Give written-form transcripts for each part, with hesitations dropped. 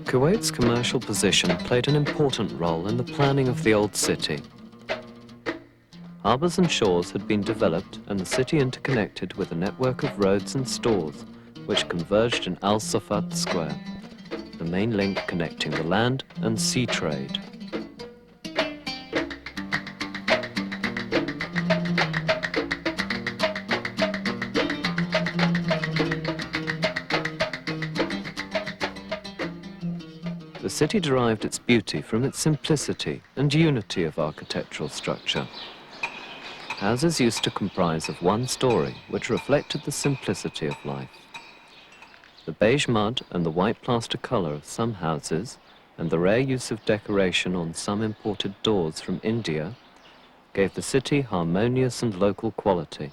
Kuwait's commercial position played an important role in the planning of the old city. Harbours and shores had been developed and the city interconnected with a network of roads and stores which converged in Al Safat Square, the main link connecting the land and sea trade. The city derived its beauty from its simplicity and unity of architectural structure. Houses used to comprise of one story, which reflected the simplicity of life. The beige mud and the white plaster colour of some houses, and the rare use of decoration on some imported doors from India, gave the city harmonious and local quality.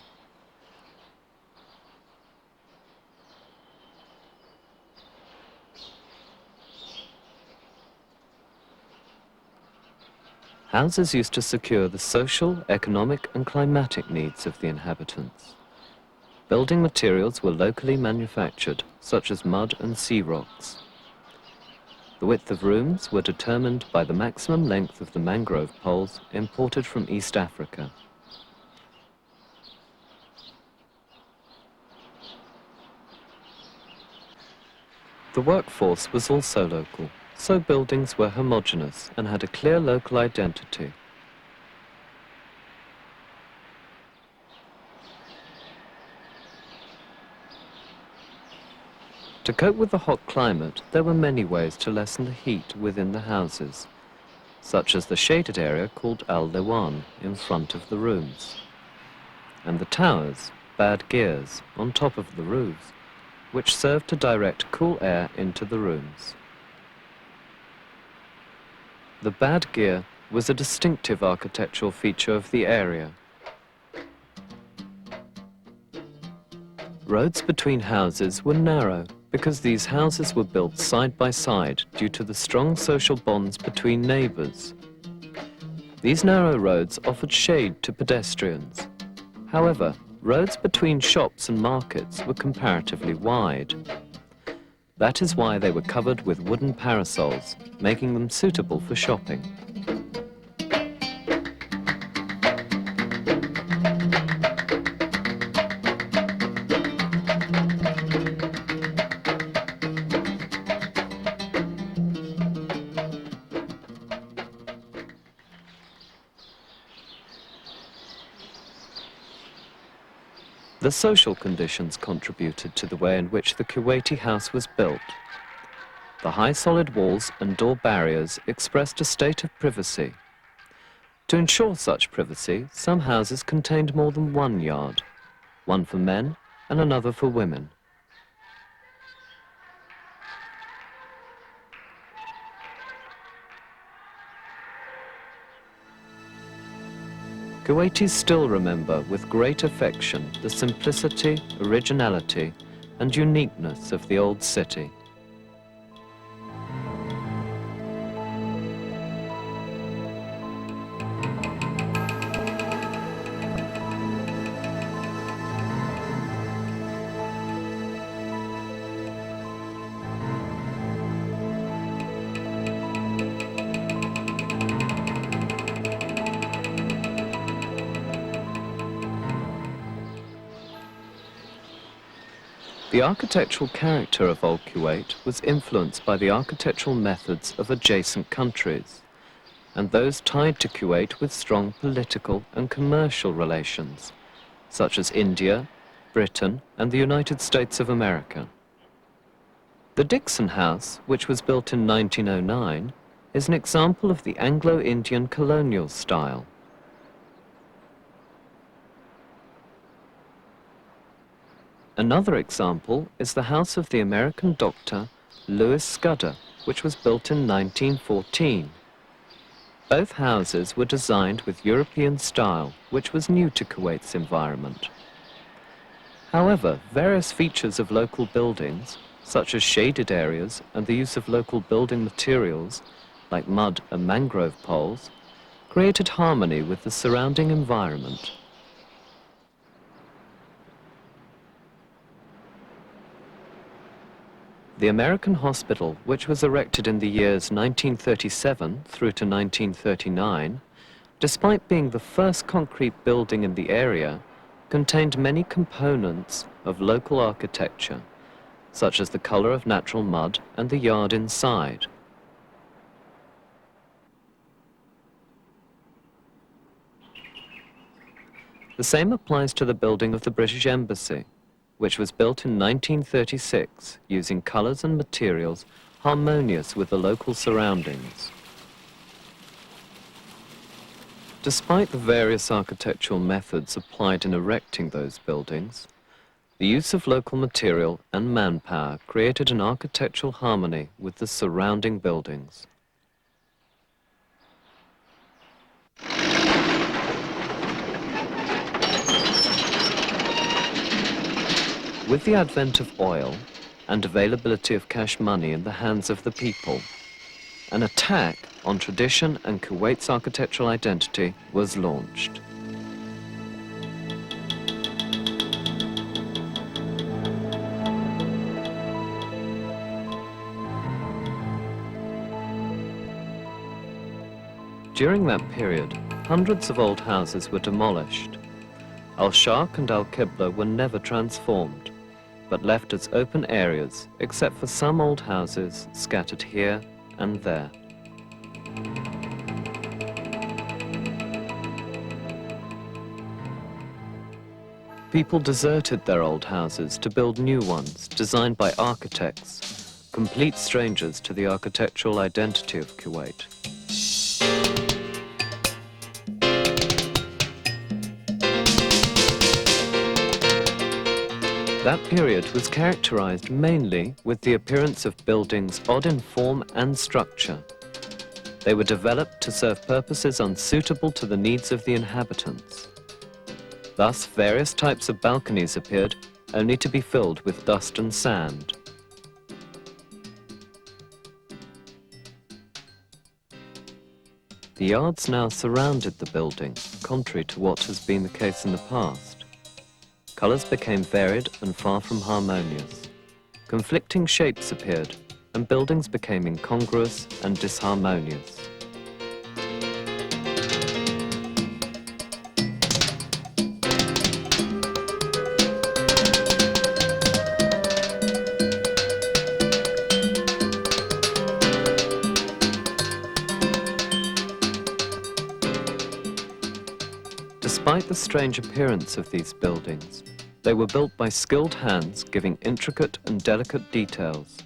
Houses used to secure the social, economic and climatic needs of the inhabitants. Building materials were locally manufactured, such as mud and sea rocks. The width of rooms were determined by the maximum length of the mangrove poles imported from East Africa. The workforce was also local, so buildings were homogeneous and had a clear local identity. To cope with the hot climate, there were many ways to lessen the heat within the houses, such as the shaded area called Al-Lewan in front of the rooms, and the towers, bad gears, on top of the roofs, which served to direct cool air into the rooms. The bad gear was a distinctive architectural feature of the area. Roads between houses were narrow because these houses were built side by side due to the strong social bonds between neighbours. These narrow roads offered shade to pedestrians. However, roads between shops and markets were comparatively wide. That is why they were covered with wooden parasols, making them suitable for shopping. The social conditions contributed to the way in which the Kuwaiti house was built. The high solid walls and door barriers expressed a state of privacy. To ensure such privacy, some houses contained more than one yard, one for men and another for women. Kuwaitis still remember with great affection the simplicity, originality and uniqueness of the old city. The architectural character of Old Kuwait was influenced by the architectural methods of adjacent countries, and those tied to Kuwait with strong political and commercial relations, such as India, Britain, and the United States of America. The Dixon House, which was built in 1909, is an example of the Anglo-Indian colonial style. Another example is the house of the American doctor Louis Scudder, which was built in 1914. Both houses were designed with European style, which was new to Kuwait's environment. However, various features of local buildings, such as shaded areas and the use of local building materials, like mud and mangrove poles, created harmony with the surrounding environment. The American hospital, which was erected in the years 1937 through to 1939, despite being the first concrete building in the area, contained many components of local architecture, such as the color of natural mud and the yard inside. The same applies to the building of the British Embassy, which was built in 1936 using colors and materials harmonious with the local surroundings. Despite the various architectural methods applied in erecting those buildings, the use of local material and manpower created an architectural harmony with the surrounding buildings. With the advent of oil and availability of cash money in the hands of the people, an attack on tradition and Kuwait's architectural identity was launched. During that period, hundreds of old houses were demolished. Al-Sharq and Al-Qibla were never transformed, but left as open areas except for some old houses scattered here and there. People deserted their old houses to build new ones designed by architects, complete strangers to the architectural identity of Kuwait. That period was characterized mainly with the appearance of buildings odd in form and structure. They were developed to serve purposes unsuitable to the needs of the inhabitants. Thus, various types of balconies appeared, only to be filled with dust and sand. The yards now surrounded the building, contrary to what has been the case in the past. Colors became varied and far from harmonious. Conflicting shapes appeared, and buildings became incongruous and disharmonious. Despite the strange appearance of these buildings, they were built by skilled hands giving intricate and delicate details.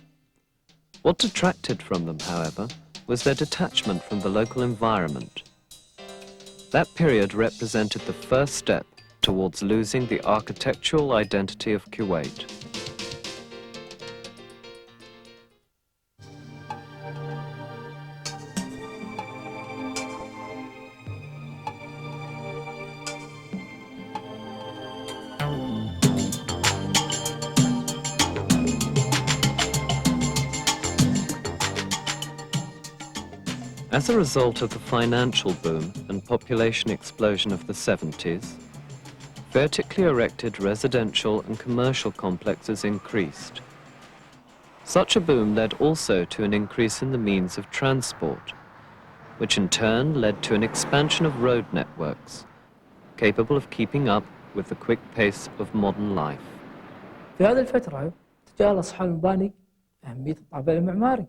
What detracted from them, however, was their detachment from the local environment. That period represented the first step towards losing the architectural identity of Kuwait. As a result of the financial boom and population explosion of the 70s, vertically erected residential and commercial complexes increased. Such a boom led also to an increase in the means of transport, which in turn led to an expansion of road networks, capable of keeping up with the quick pace of modern life. في هذه الفترة تجاهل أصحاب المباني أهمية الطابع المعماري،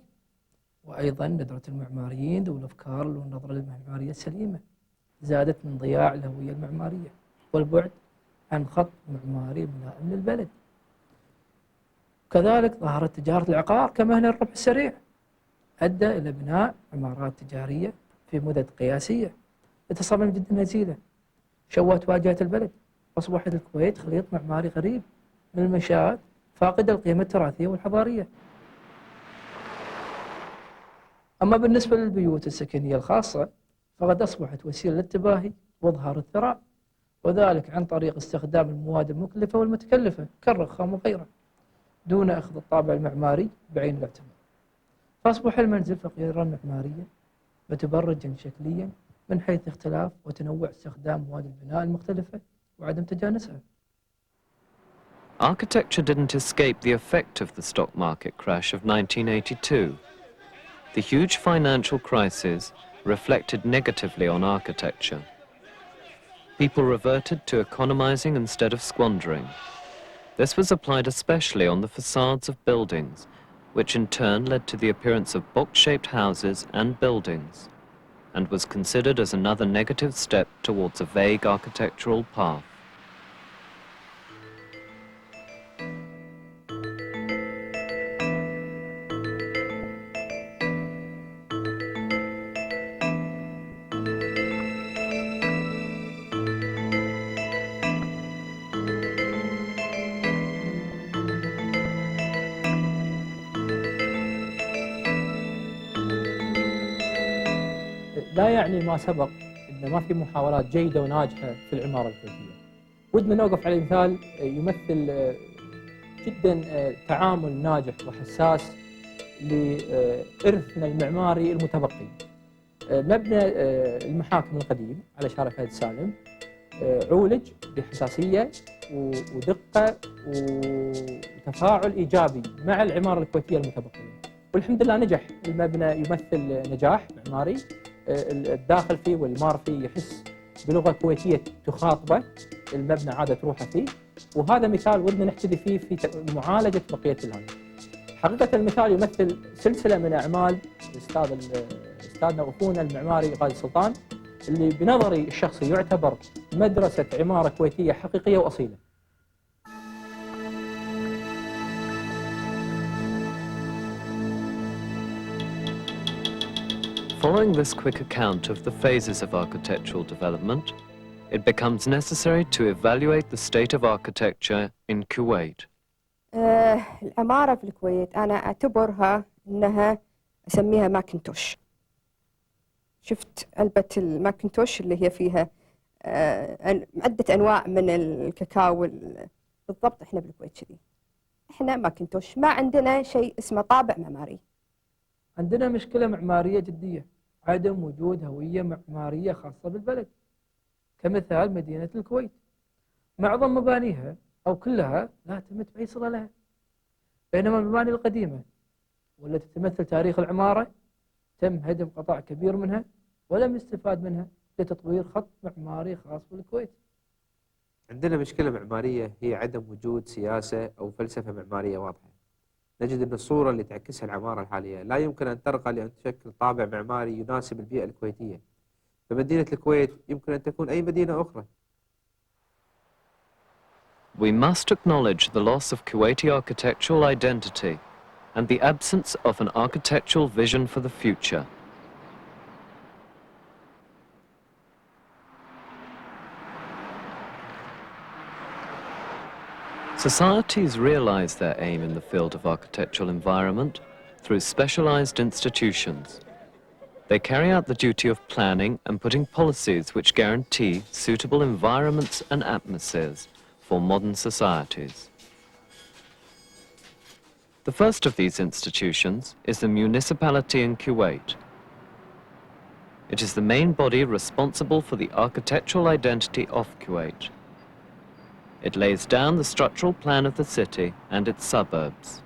وأيضا ندرة المعماريين ذوي الأفكار والنظرة المعمارية السليمة، زادت من ضياع الهوية المعمارية والبعد عن خط معماري ملائم للبلد. كذلك ظهرت تجارة العقار كمهنة الربح السريع، أدى إلى بناء عمارات تجارية في مدد قياسية بتصاميم جدا نزيلة شوهت واجهة البلد، أصبحت الكويت خليط معماري غريب من المنشآت فاقدة القيمة التراثية والحضارية. أما بالنسبة للبيوت السكنية الخاصة فقد أصبحت وسيلة للتباهي وإظهار الثراء، وذلك عن طريق استخدام المواد المكلفة والمتكلفة كالرخام وغيره دون أخذ الطابع المعماري بعين الاعتبار، فأصبح المنزل فقيرا معماريا متبرجا شكليا من حيث اختلاف وتنوع استخدام مواد البناء المختلفة وعدم تجانسها. Architecture didn't escape the effect of the stock market crash of 1982. The huge financial crisis reflected negatively on architecture. People reverted to economizing instead of squandering. This was applied especially on the facades of buildings, which in turn led to the appearance of box-shaped houses and buildings, and was considered as another negative step towards a vague architectural path. لا يعني ما سبق أن ما في محاولات جيدة وناجحة في العمارة الكويتية. ودنا نوقف على مثال يمثل جدا تعامل ناجح وحساس لإرثنا المعماري المتبقي. مبنى المحاكم القديم على شارع فهد سالم عولج بحساسية ودقة وتفاعل إيجابي مع العمارة الكويتية المتبقية، والحمد لله نجح المبنى، يمثل نجاح معماري. الداخل فيه والمار فيه يحس بلغة كويتية تخاطبه، المبنى عادة تروحه فيه، وهذا مثال ودنا نحتذي فيه في معالجة بقية الهندسة. حقيقة المثال يمثل سلسلة من أعمال أستاذنا وأخونا المعماري غازي سلطان، اللي بنظري الشخصي يعتبر مدرسة عمارة كويتية حقيقية وأصيلة. Following this quick account of the phases of architectural development, it becomes necessary to evaluate the state of architecture in Kuwait. العمارة في الكويت أنا أعتبرها أنها أسميها ماكنتوش. شفت علبة الماكنتوش اللي هي فيها عدة أنواع من الكاكاو بالضبط. إحنا بالكويت كذي، إحنا ماكنتوش، ما عندنا شيء اسمه طابع معماري. عندنا مشكلة معمارية جدية، عدم وجود هوية معمارية خاصة بالبلد، كمثال مدينة الكويت معظم مبانيها أو كلها لا تمت بأي صلة لها، بينما المباني القديمة والتي تمثل تاريخ العمارة تم هدم قطاع كبير منها ولم يستفاد منها لتطوير خط معماري خاص بالكويت. عندنا مشكلة معمارية هي عدم وجود سياسة أو فلسفة معمارية واضحة. نجد أن الصورة اللي تعكسها العمارة الحالية لا يمكن أن ترقى لأن تشكل طابع معماري يناسب البيئة الكويتية، فمدينة الكويت يمكن أن تكون أي مدينة أخرى. We must acknowledge the loss of Kuwaiti architectural identity and the absence of an architectural vision for the future. Societies realize their aim in the field of architectural environment through specialized institutions. They carry out the duty of planning and putting policies which guarantee suitable environments and atmospheres for modern societies. The first of these institutions is the municipality in Kuwait. It is the main body responsible for the architectural identity of Kuwait. It lays down the structural plan of the city and its suburbs.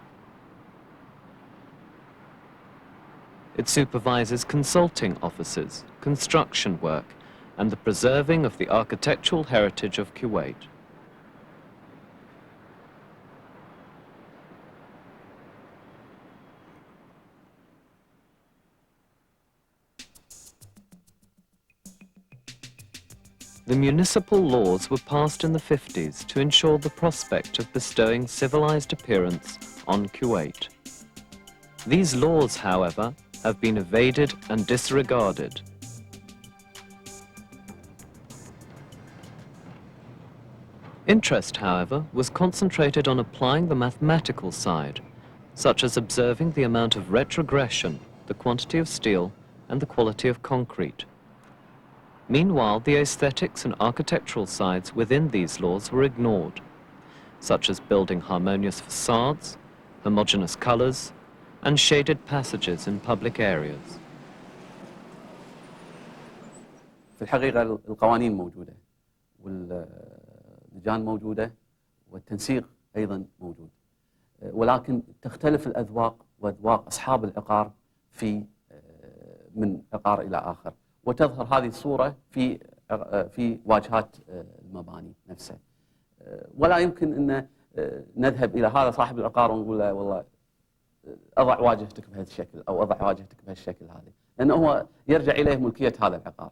It supervises consulting offices, construction work, and the preserving of the architectural heritage of Kuwait. The municipal laws were passed in the 50s to ensure the prospect of bestowing civilized appearance on Kuwait. These laws, however, have been evaded and disregarded. Interest, however, was concentrated on applying the mathematical side, such as observing the amount of retrogression, the quantity of steel, and the quality of concrete. Meanwhile, the aesthetics and architectural sides within these laws were ignored, such as building harmonious facades, homogeneous colors, and shaded passages in public areas. في الحقيقة القوانين موجودة واللجان موجودة والتنسيق أيضا موجود. ولكن تختلف الأذواق وأذواق أصحاب العقار من عقار إلى آخر، وتظهر هذه الصورة في واجهات المباني نفسها. ولا يمكن أن نذهب إلى هذا صاحب العقار ونقول له والله أضع واجهتك بهذا الشكل أو أضع واجهتك بهالشكل هذا، لأنه هو يرجع إليه ملكية هذا العقار.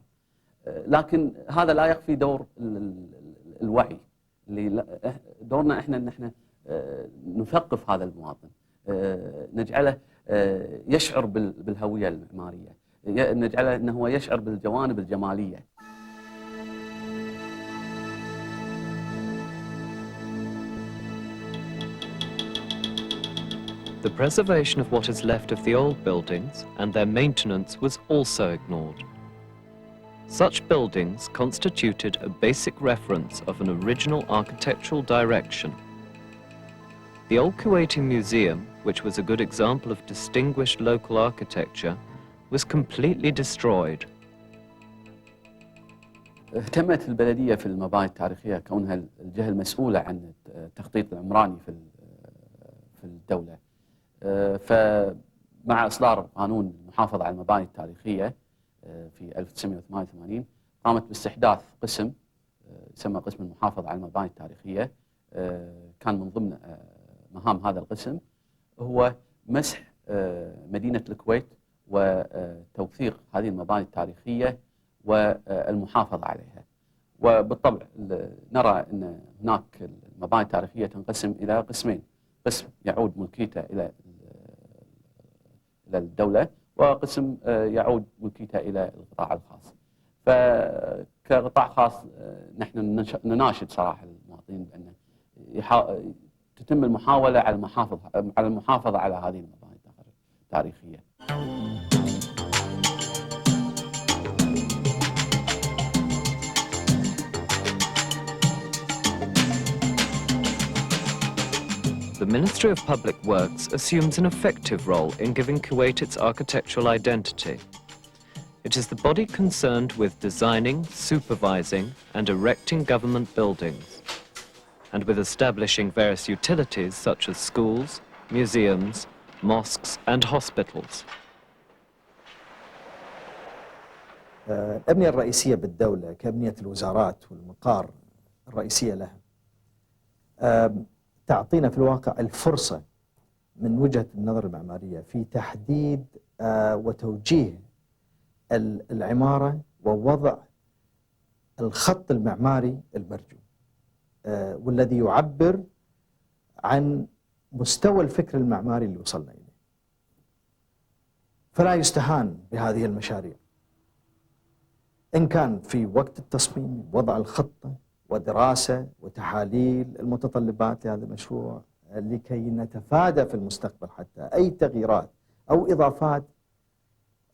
لكن هذا لا يخفي دور الوعي، اللي دورنا احنا ان احنا نثقف هذا المواطن، نجعله يشعر بالهوية المعمارية، نجعله انه هو يشعر بالجوانب الجمالية. The preservation of what is left of the old buildings and their maintenance was also ignored. Such buildings constituted a basic reference of an original architectural direction. The old Kuwaiti Museum, which was a good example of distinguished local architecture, was completely destroyed. اهتمت البلدية في المباني التاريخية كونها الجهة المسؤولة عن التخطيط العمراني في الدولة. فمع إصدار قانون المحافظة على المباني التاريخية في 1988 قامت باستحداث قسم يسمى قسم المحافظة على المباني التاريخية. كان من ضمن مهام هذا القسم هو مسح مدينة الكويت وتوثيق هذه المباني التاريخية والمحافظة عليها. وبالطبع نرى أن هناك المباني التاريخية تنقسم إلى قسمين، قسم يعود ملكيته إلى الدولة وقسم يعود ملكيته إلى القطاع الخاص. فكقطاع خاص نحن نناشد صراحة المواطنين بأن تتم المحاولة على المحافظة على هذه المباني التاريخية. The Ministry of Public Works assumes an effective role in giving Kuwait its architectural identity. It is the body concerned with designing, supervising and erecting government buildings, and with establishing various utilities such as schools, museums, mosques and hospitals. الأبنية الرئيسية بالدولة كأبنية الوزارات والمقار الرئيسية لها تعطينا في الواقع الفرصة من وجهة النظر المعمارية في تحديد وتوجيه العمارة ووضع الخط المعماري المرجو والذي يعبر عن مستوى الفكر المعماري اللي وصلنا إليه. فلا يستهان بهذه المشاريع إن كان في وقت التصميم وضع الخطة ودراسة وتحاليل المتطلبات لهذا المشروع لكي نتفادى في المستقبل حتى أي تغييرات أو إضافات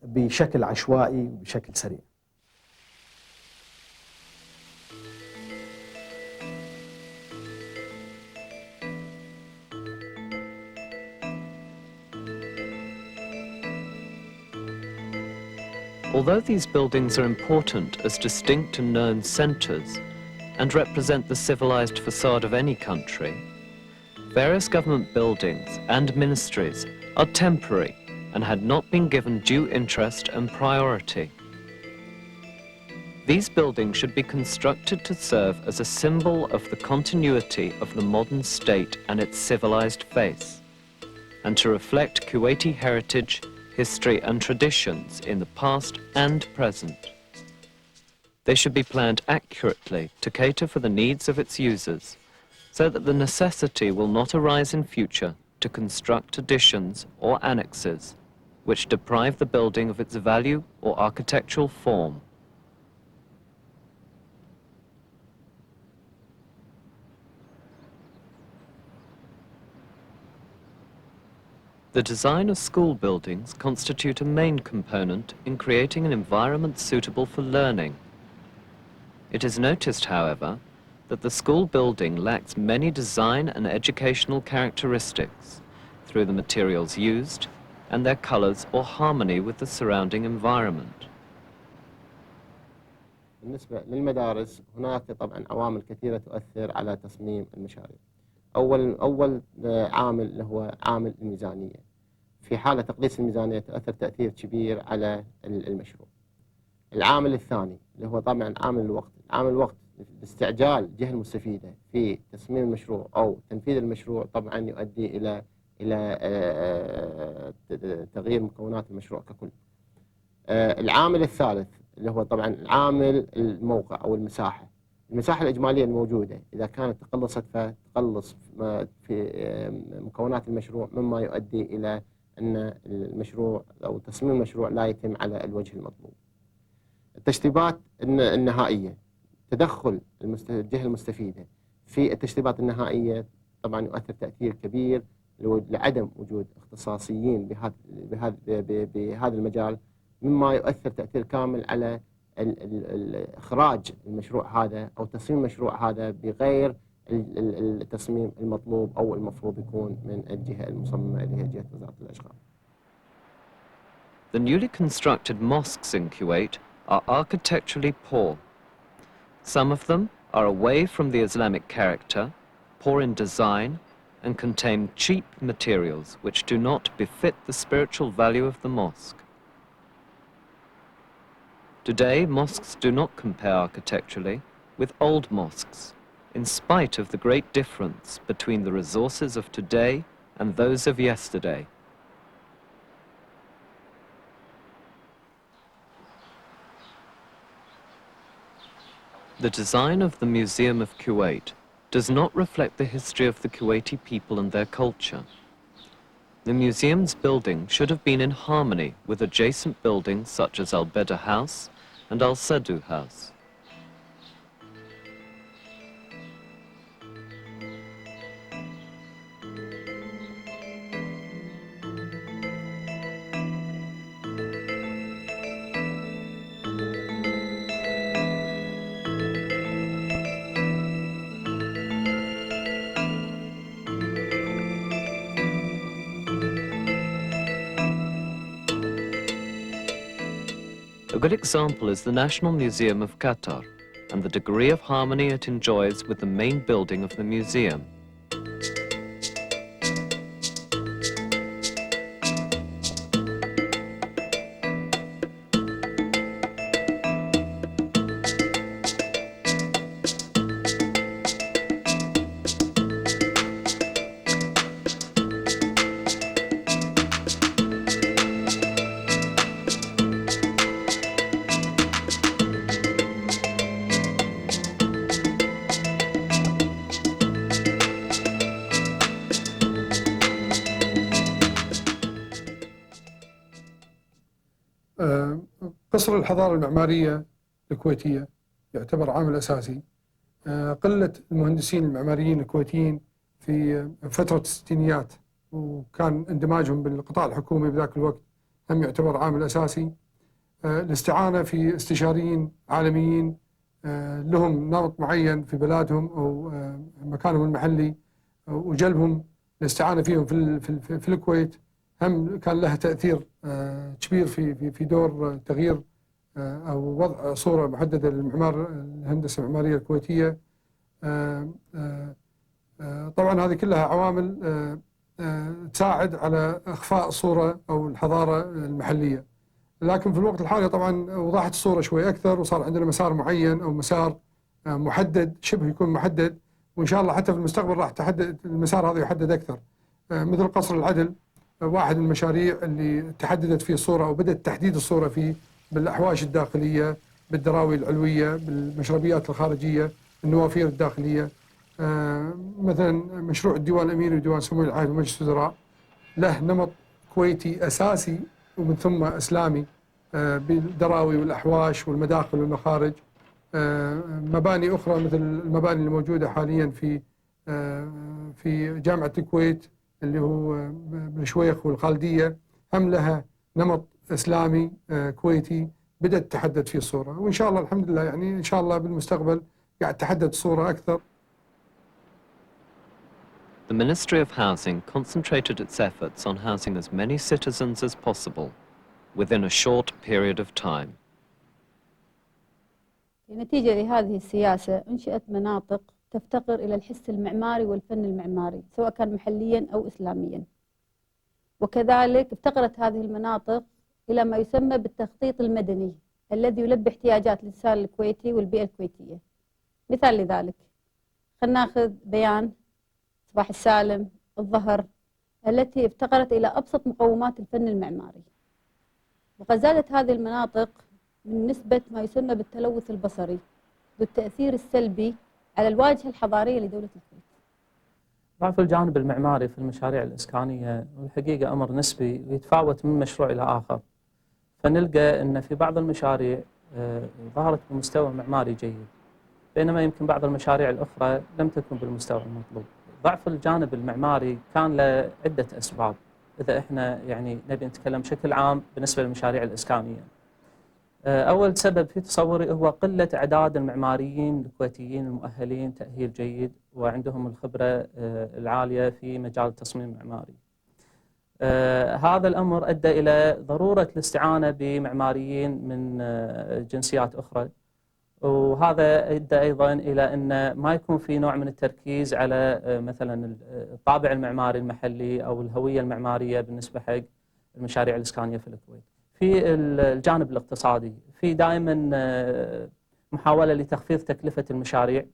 بشكل عشوائي وبشكل سريع. Although these buildings are important as distinct and known centres and represent the civilized facade of any country, various government buildings and ministries are temporary and had not been given due interest and priority. These buildings should be constructed to serve as a symbol of the continuity of the modern state and its civilized face, and to reflect Kuwaiti heritage, history and traditions in the past and present. They should be planned accurately to cater for the needs of its users, so that the necessity will not arise in future to construct additions or annexes which deprive the building of its value or architectural form. The design of school buildings constitute a main component in creating an environment suitable for learning. It is noticed, however, that the school building lacks many design and educational characteristics through the materials used and their colors or harmony with the surrounding environment. بالنسبة للمدارس هناك طبعا عوامل كثيرة تؤثر على تصميم المشاريع. أول عامل اللي هو عامل الميزانية. في حالة تقليص الميزانية تؤثر تأثير كبير على المشروع. العامل الثاني اللي هو طبعا عامل الوقت. عامل الوقت استعجال الجهة المستفيدة في تصميم المشروع أو تنفيذ المشروع طبعا يؤدي إلى تغيير مكونات المشروع ككل. العامل الثالث اللي هو طبعا عامل الموقع أو المساحة. المساحة الإجمالية الموجودة إذا كانت تقلصت فتقلص في مكونات المشروع، مما يؤدي إلى أن المشروع أو تصميم المشروع لا يتم على الوجه المطلوب. التشطيبات النهائية، تدخل الجهة المستفيدة في التشطيبات النهائية طبعا يؤثر تأثير كبير لعدم وجود اختصاصيين بهذا المجال، مما يؤثر تأثير كامل على إخراج المشروع هذا أو تصميم المشروع هذا بغير التصميم المطلوب أو المفروض يكون من الجهة المصممة اللي هي جهة وزارة الأشغال. The newly constructed mosques in Kuwait are architecturally poor. Some of them are away from the Islamic character, poor in design, and contain cheap materials which do not befit the spiritual value of the mosque. Today, mosques do not compare architecturally with old mosques, in spite of the great difference between the resources of today and those of yesterday. The design of the Museum of Kuwait does not reflect the history of the Kuwaiti people and their culture. The museum's building should have been in harmony with adjacent buildings such as Al Beda House and Al Sadu House. A good example is the National Museum of Qatar and the degree of harmony it enjoys with the main building of the museum. قصر الحضارة المعمارية الكويتية يعتبر عامل أساسي. قلة المهندسين المعماريين الكويتيين في فترة الستينيات وكان اندماجهم بالقطاع الحكومي بذاك الوقت هم يعتبر عامل أساسي. الاستعانة في استشاريين عالميين لهم نمط معين في بلادهم أو مكانهم المحلي وجلبهم الاستعانة فيهم في الكويت هم كان لها تأثير كبير في دور تغيير أو وضع صورة محددة للمعمار الهندسة المعمارية الكويتية. طبعا هذه كلها عوامل تساعد على إخفاء الصورة أو الحضارة المحلية، لكن في الوقت الحالي طبعا وضحت الصورة شوي أكثر وصار عندنا مسار معين أو مسار محدد شبه يكون محدد، وإن شاء الله حتى في المستقبل راح تحدد المسار هذا يحدد أكثر. مثل قصر العدل واحد من المشاريع اللي تحددت فيه الصورة أو بدأت تحديد الصورة فيه بالأحواش الداخلية، بالدراوي العلوية، بالمشربيات الخارجية، النوافير الداخلية. مثلا مشروع الديوان الأميري وديوان سمو العاهل ومجلس الوزراء له نمط كويتي أساسي ومن ثم إسلامي بالدراوي والأحواش والمداخل والمخارج. مباني أخرى مثل المباني الموجودة حاليا في جامعة الكويت اللي هو بالشويخ والخالدية هم لها نمط إسلامي كويتي بدأت تحدد فيه الصورة، وإن شاء الله الحمد لله يعني إن شاء الله بالمستقبل قاعد تحدد الصورة أكثر. The Ministry of Housing concentrated its efforts on housing as many citizens as possible within a short period of time. نتيجة لهذه السياسة أنشئت مناطق تفتقر إلى الحس المعماري والفن المعماري سواء كان محليا أو إسلاميا. وكذلك افتقرت هذه المناطق إلى ما يسمى بالتخطيط المدني الذي يلبي احتياجات الإنسان الكويتي والبيئة الكويتية. مثال لذلك خلينا ناخذ بيان، صباح السالم، الظهر، التي افتقرت إلى أبسط مقومات الفن المعماري. وقد زادت هذه المناطق من نسبة ما يسمى بالتلوث البصري ذو التأثير السلبي على الواجهة الحضارية لدولة الكويت. ضعف الجانب المعماري في المشاريع الإسكانية والحقيقة أمر نسبي ويتفاوت من مشروع إلى آخر. فنلقى أن في بعض المشاريع ظهرت بمستوى معماري جيد، بينما يمكن بعض المشاريع الأخرى لم تكن بالمستوى المطلوب. ضعف الجانب المعماري كان له عدة أسباب إذا إحنا يعني نبي نتكلم بشكل عام بالنسبة للمشاريع الإسكانية. أول سبب في تصوري هو قلة أعداد المعماريين الكويتيين المؤهلين تأهيل جيد وعندهم الخبرة العالية في مجال التصميم المعماري. هذا الأمر أدى إلى ضرورة الاستعانة بمعماريين من جنسيات أخرى، وهذا أدى أيضا إلى أن ما يكون في نوع من التركيز على مثلا الطابع المعماري المحلي أو الهوية المعمارية بالنسبة حق المشاريع الإسكانية في الكويت. في الجانب الاقتصادي في دائما محاولة لتخفيض تكلفة المشاريع،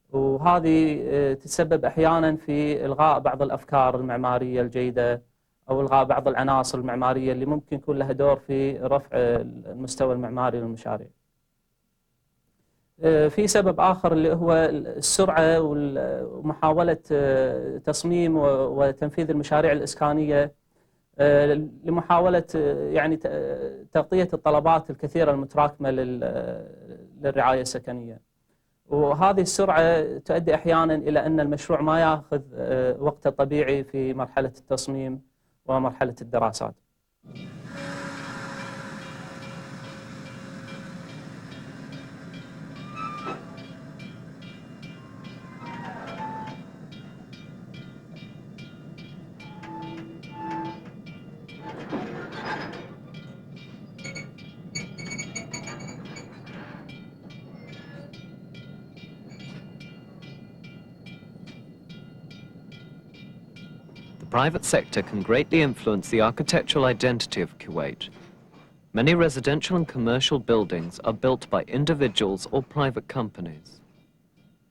وهذه تتسبب أحيانا في إلغاء بعض الأفكار المعمارية الجيدة أو إلغاء بعض العناصر المعمارية اللي ممكن يكون لها دور في رفع المستوى المعماري للمشاريع. في سبب آخر اللي هو السرعة ومحاولة تصميم وتنفيذ المشاريع الإسكانية لمحاولة يعني تغطية الطلبات الكثيرة المتراكمة للرعاية السكنية. وهذه السرعة تؤدي أحيانا إلى أن المشروع ما يأخذ وقته الطبيعي في مرحلة التصميم ومرحلة الدراسات. The private sector can greatly influence the architectural identity of Kuwait. Many residential and commercial buildings are built by individuals or private companies.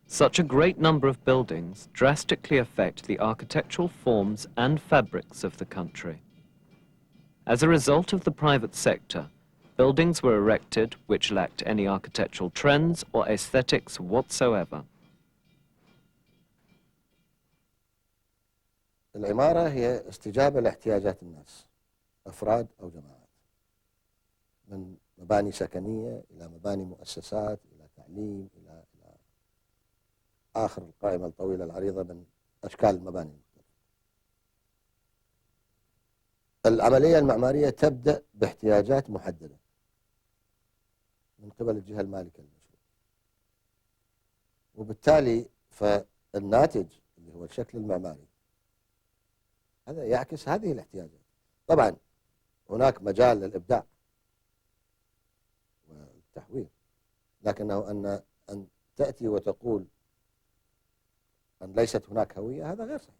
Such a great number of buildings drastically affect the architectural forms and fabrics of the country. As a result of the private sector, buildings were erected which lacked any architectural trends or aesthetics whatsoever. العمارة هي استجابة لاحتياجات الناس، أفراد أو جماعات، من مباني سكنية إلى مباني مؤسسات إلى تعليم إلى آخر القائمة الطويلة العريضة من أشكال المباني المختلفة. العملية المعمارية تبدأ باحتياجات محددة من قبل الجهة المالكة للمشروع، وبالتالي فالناتج اللي هو الشكل المعماري هذا يعكس هذه الاحتياجات. طبعا هناك مجال للإبداع والتحوير، لكنه أن تأتي وتقول أن ليست هناك هوية هذا غير صحيح.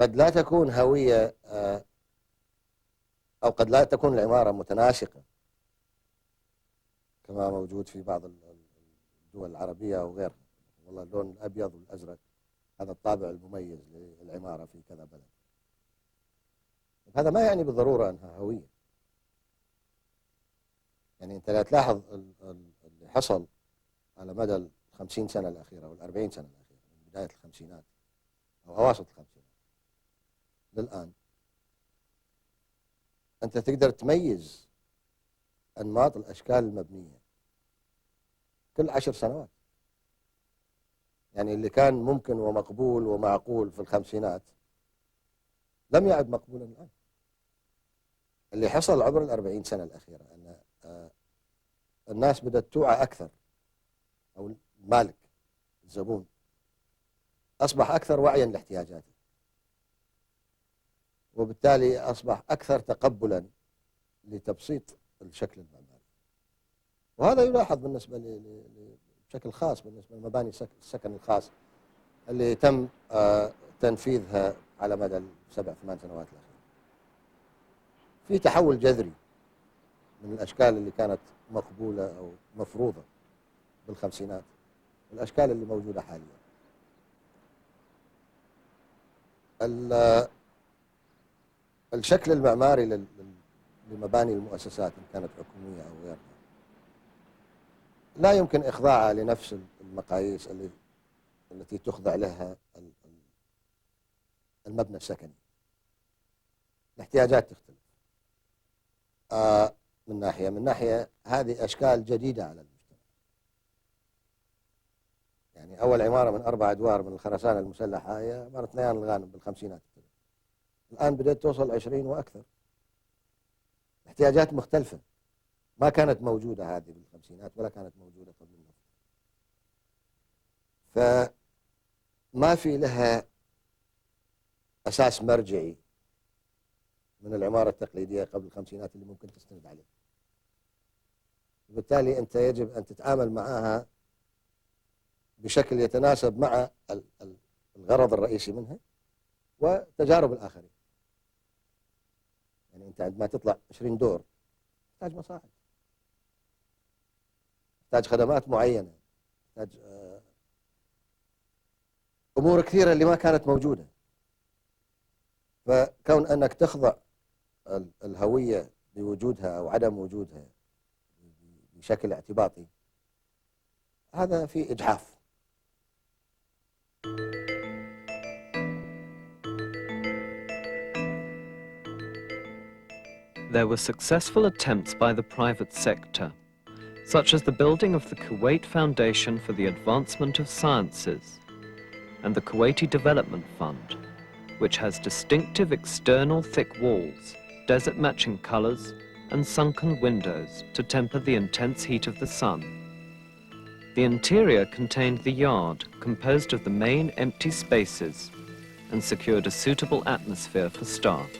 قد لا تكون هوية أو قد لا تكون العمارة متناسقة كما موجود في بعض الدول العربية أو غيرها. والله اللون الأبيض والأزرق هذا الطابع المميز للعمارة في كذا بلد. هذا ما يعني بالضرورة أنها هوية. يعني أنت لا تلاحظ اللي حصل على مدى 50 سنة الأخيرة أو 40 سنة الأخيرة من بداية الخمسينات أو أواسط الخمسينات للآن، أنت تقدر تميز أنماط الأشكال المبنية كل 10 سنوات. يعني اللي كان ممكن ومقبول ومعقول في الخمسينات لم يعد مقبولا الآن. اللي حصل عبر 40 سنة الأخيرة أن الناس بدأت توعى أكثر، أو المالك الزبون أصبح أكثر وعيا لاحتياجاته، وبالتالي أصبح أكثر تقبلا لتبسيط الشكل المعماري. وهذا يلاحظ بالنسبة بشكل خاص بالنسبة لمباني السكن الخاص اللي تم تنفيذها على مدى ال7 8 سنوات الأخيرة. في تحول جذري من الأشكال اللي كانت مقبولة أو مفروضة بالخمسينات والأشكال اللي موجودة حاليا. الشكل المعماري لمباني المؤسسات إن كانت حكومية أو غيرها لا يمكن إخضاعها لنفس المقاييس التي تخضع لها المبنى السكني. الاحتياجات تختلف من ناحية هذه أشكال جديدة على المجتمع. يعني أول عمارة من 4 أدوار من الخرسانة المسلحة هي عمارة نيان الغانم بالخمسينات، الآن بدأت توصل 20 وأكثر. احتياجات مختلفة ما كانت موجودة هذه بالخمسينات ولا كانت موجودة قبل النفط. فما في لها أساس مرجعي من العمارة التقليدية قبل الخمسينات اللي ممكن تستند عليه. وبالتالي أنت يجب أن تتعامل معها بشكل يتناسب مع الغرض الرئيسي منها وتجارب الآخرين. يعني أنت عندما تطلع 20 دور تحتاج مصاعد، تحتاج خدمات معينة، تحتاج أمور كثيرة اللي ما كانت موجودة. فكون أنك تخضع الهوية بوجودها أو عدم وجودها بشكل اعتباطي هذا في إجحاف. There were successful attempts by the private sector, such as the building of the Kuwait Foundation for the Advancement of Sciences and the Kuwaiti Development Fund, which has distinctive external thick walls, desert-matching colours and sunken windows to temper the intense heat of the sun. The interior contained the yard, composed of the main empty spaces, and secured a suitable atmosphere for staff.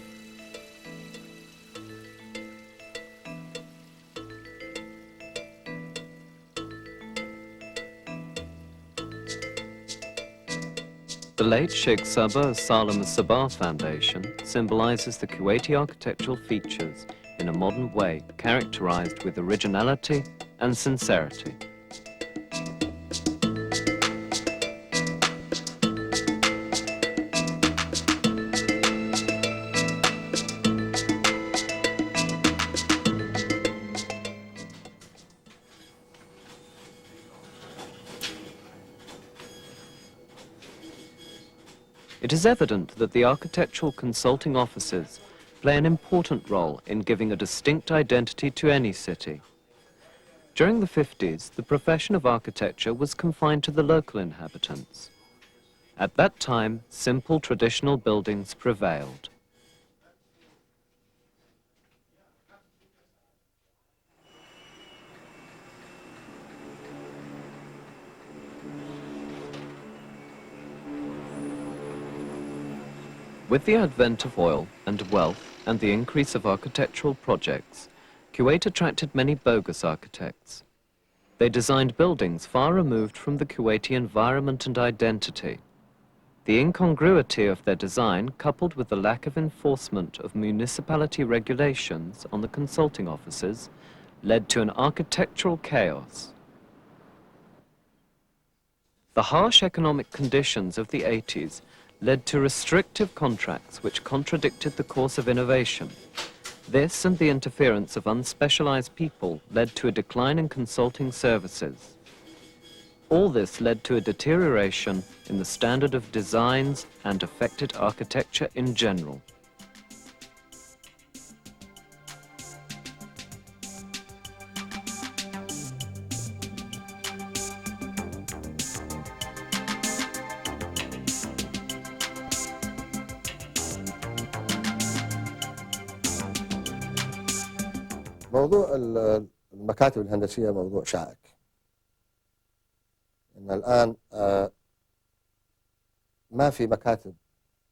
The late Sheikh Sabah Salam al-Sabah Foundation symbolises the Kuwaiti architectural features in a modern way characterised with originality and sincerity. It is evident that the architectural consulting offices play an important role in giving a distinct identity to any city. During the 50s, the profession of architecture was confined to the local inhabitants. At that time, simple traditional buildings prevailed. With the advent of oil and wealth and the increase of architectural projects, Kuwait attracted many bogus architects. They designed buildings far removed from the Kuwaiti environment and identity. The incongruity of their design, coupled with the lack of enforcement of municipality regulations on the consulting offices, led to an architectural chaos. The harsh economic conditions of the 80s led to restrictive contracts which contradicted the course of innovation. This and the interference of unspecialized people led to a decline in consulting services. All this led to a deterioration in the standard of designs and affected architecture in general. موضوع المكاتب الهندسية موضوع شائك. إن الآن ما في مكاتب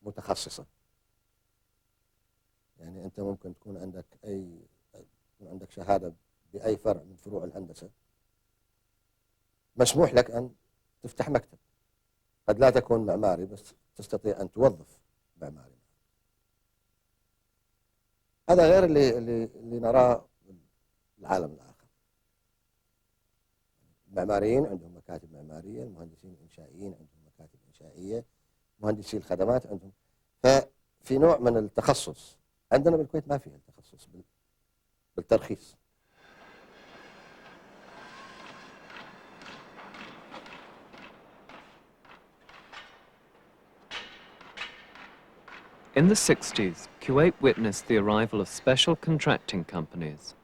متخصصة. يعني أنت ممكن تكون عندك شهادة بأي فرع من فروع الهندسة مسموح لك أن تفتح مكتب. قد لا تكون معماري بس تستطيع أن توظف معماري. هذا غير اللي نراه في العالم الآخر. المعماريين عندهم مكاتب معمارية، المهندسين الإنشائيين عندهم مكاتب إنشائية، مهندسي الخدمات عندهم. ففي نوع من التخصص. عندنا بالكويت ما فيه التخصص بالترخيص. In the 60s, Kuwait witnessed the arrival of special contracting companies.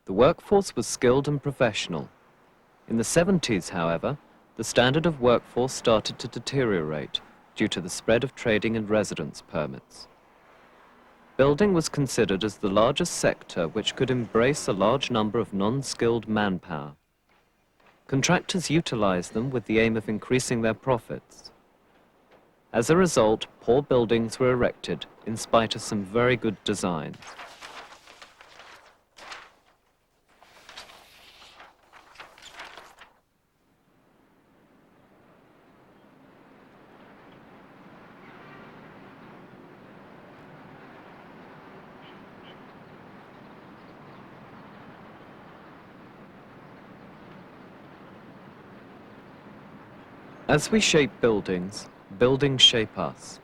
The workforce was skilled and professional. In the 70s, however, the standard of workforce started to deteriorate due to the spread of trading and residence permits. Building was considered as the largest sector which could embrace a large number of non-skilled manpower. Contractors utilized them with the aim of increasing their profits. As a result, poor buildings were erected in spite of some very good designs. As we shape buildings, buildings shape us.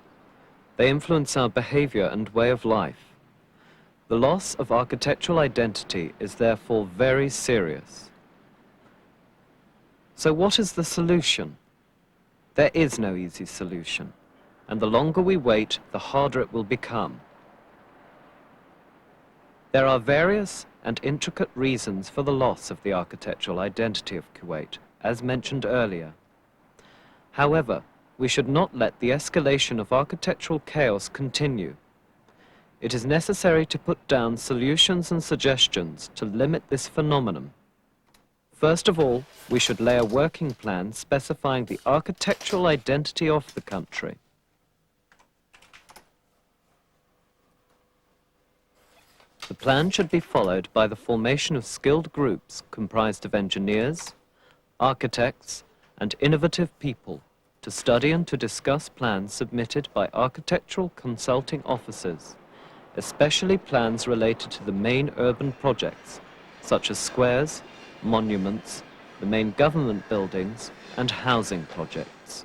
They influence our behavior and way of life. The loss of architectural identity is therefore very serious. So what is the solution? There is no easy solution, and the longer we wait, the harder it will become. There are various and intricate reasons for the loss of the architectural identity of Kuwait, as mentioned earlier. However, we should not let the escalation of architectural chaos continue. It is necessary to put down solutions and suggestions to limit this phenomenon. First of all, we should lay a working plan specifying the architectural identity of the country. The plan should be followed by the formation of skilled groups comprised of engineers, architects, and innovative people to study and to discuss plans submitted by architectural consulting offices, especially plans related to the main urban projects, such as squares, monuments, the main government buildings, and housing projects.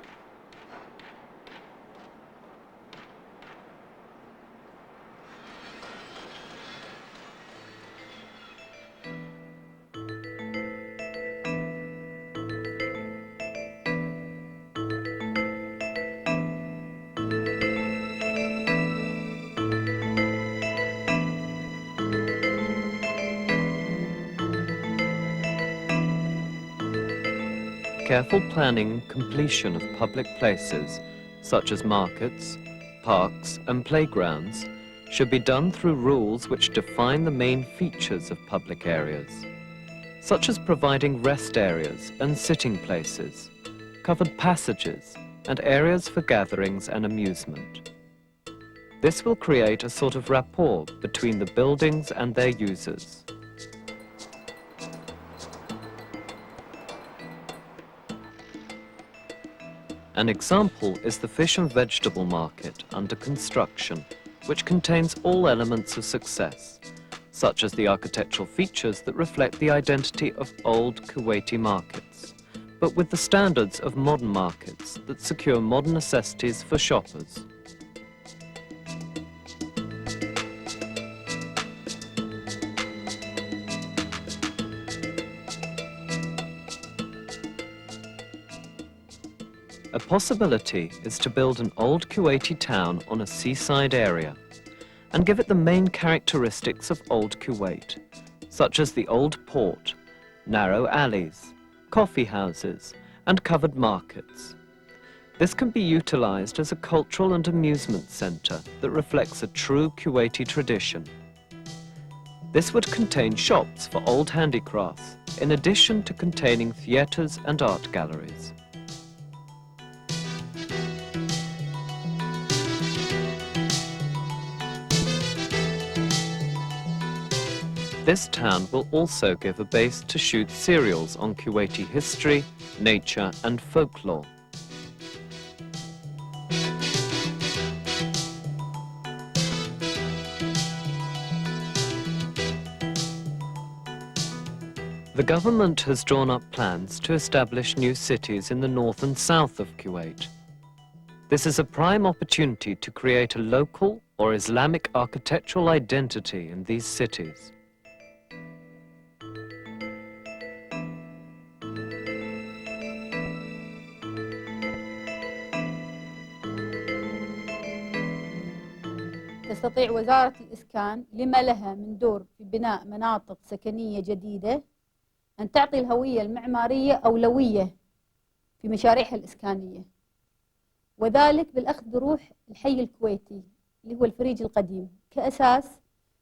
Careful planning and completion of public places, such as markets, parks, and playgrounds, should be done through rules which define the main features of public areas, such as providing rest areas and sitting places, covered passages, and areas for gatherings and amusement. This will create a sort of rapport between the buildings and their users. An example is the fish and vegetable market under construction, which contains all elements of success, such as the architectural features that reflect the identity of old Kuwaiti markets, but with the standards of modern markets that secure modern necessities for shoppers. A possibility is to build an old Kuwaiti town on a seaside area and give it the main characteristics of old Kuwait, such as the old port, narrow alleys, coffee houses, and covered markets. This can be utilized as a cultural and amusement center that reflects a true Kuwaiti tradition. This would contain shops for old handicrafts, in addition to containing theaters and art galleries. This town will also give a base to shoot serials on Kuwaiti history, nature and folklore. The government has drawn up plans to establish new cities in the north and south of Kuwait. This is a prime opportunity to create a local or Islamic architectural identity in these cities. تستطيع وزارة الإسكان لما لها من دور في بناء مناطق سكنية جديدة أن تعطي الهوية المعمارية أولوية في مشاريعها الإسكانية، وذلك بالأخذ بروح الحي الكويتي اللي هو الفريج القديم كأساس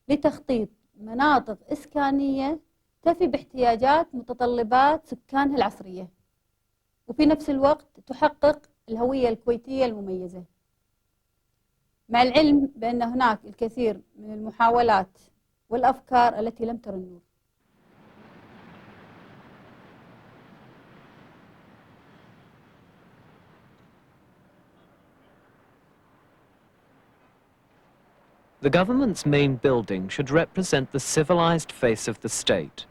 لتخطيط مناطق إسكانية تفي باحتياجات متطلبات سكانها العصرية، وفي نفس الوقت تحقق الهوية الكويتية المميزة، مع العلم بأن هناك الكثير من المحاولات والأفكار التي لم تر النور. The government's main building should represent the civilized face of the state.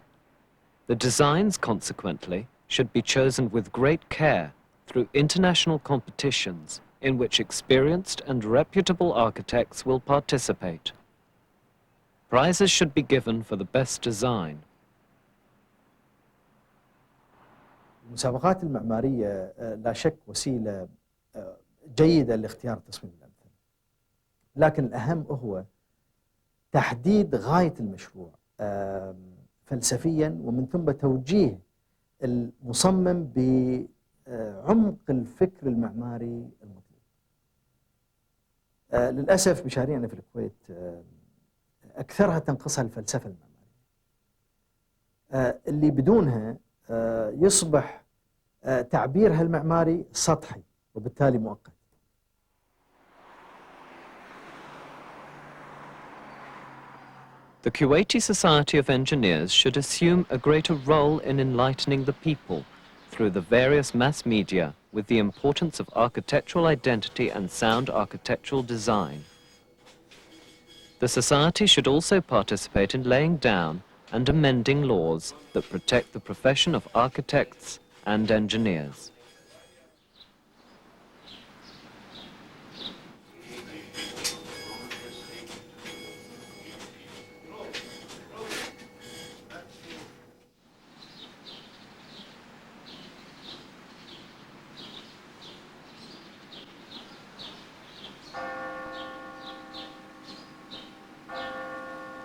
The designs, consequently, should be chosen with great care through international competitions in which experienced and reputable architects will participate. Prizes should be given for the best design. المسابقات المعمارية لا شك وسيلة جيدة لاختيار التصميم الأمثل، لكن الأهم هو تحديد غاية المشروع فلسفياً، ومن ثم توجيه المصمم بعمق الفكر المعماري المطلوب. للأسف مشاريعنا في الكويت أكثرها تنقصها الفلسفة المعمارية اللي بدونها يصبح تعبيرها المعماري سطحي وبالتالي مؤقت. The Kuwaiti Society of Engineers should assume a greater role in enlightening the people through the various mass media with the importance of architectural identity and sound architectural design. The society should also participate in laying down and amending laws that protect the profession of architects and engineers.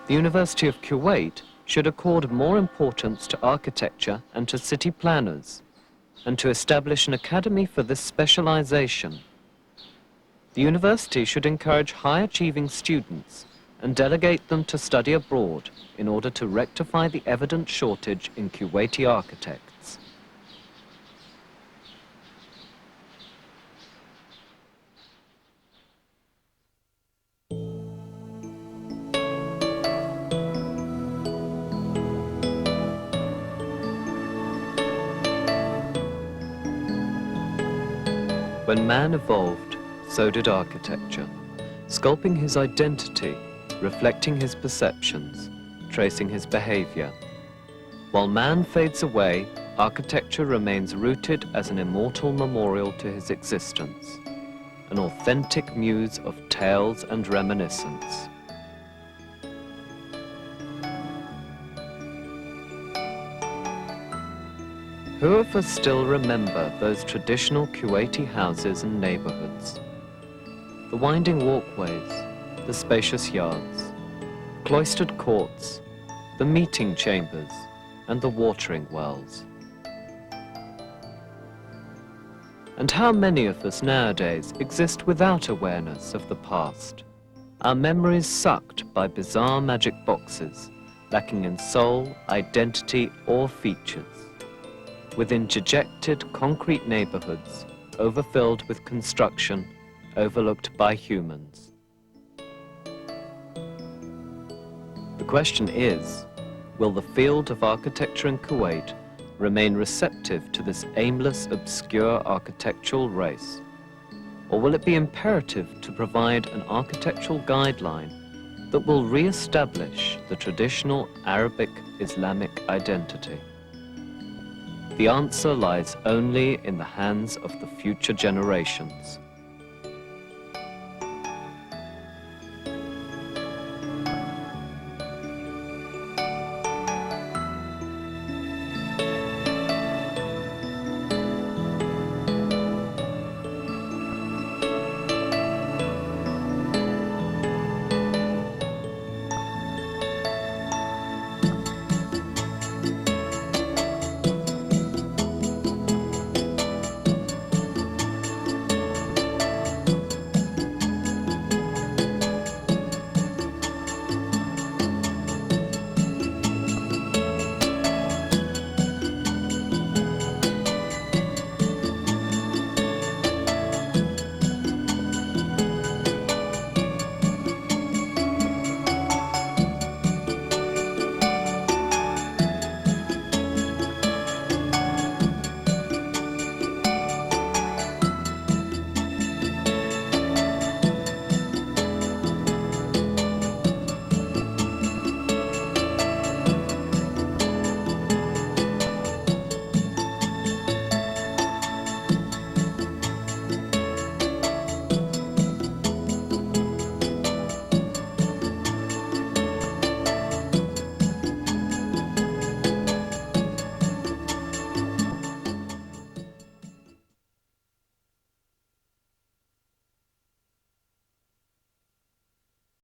The University of Kuwait should accord more importance to architecture and to city planners, and to establish an academy for this specialization. The university should encourage high-achieving students and delegate them to study abroad in order to rectify the evident shortage in Kuwaiti architects. When man evolved, so did architecture, sculpting his identity, reflecting his perceptions, tracing his behavior. While man fades away, architecture remains rooted as an immortal memorial to his existence, an authentic muse of tales and reminiscence. Who of us still remember those traditional Kuwaiti houses and neighborhoods? The winding walkways, the spacious yards, cloistered courts, the meeting chambers, and the watering wells. And how many of us nowadays exist without awareness of the past, our memories sucked by bizarre magic boxes, lacking in soul, identity, or features, within dejected concrete neighborhoods, overfilled with construction, overlooked by humans. The question is, will the field of architecture in Kuwait remain receptive to this aimless, obscure architectural race? Or will it be imperative to provide an architectural guideline that will re-establish the traditional Arabic-Islamic identity? The answer lies only in the hands of the future generations.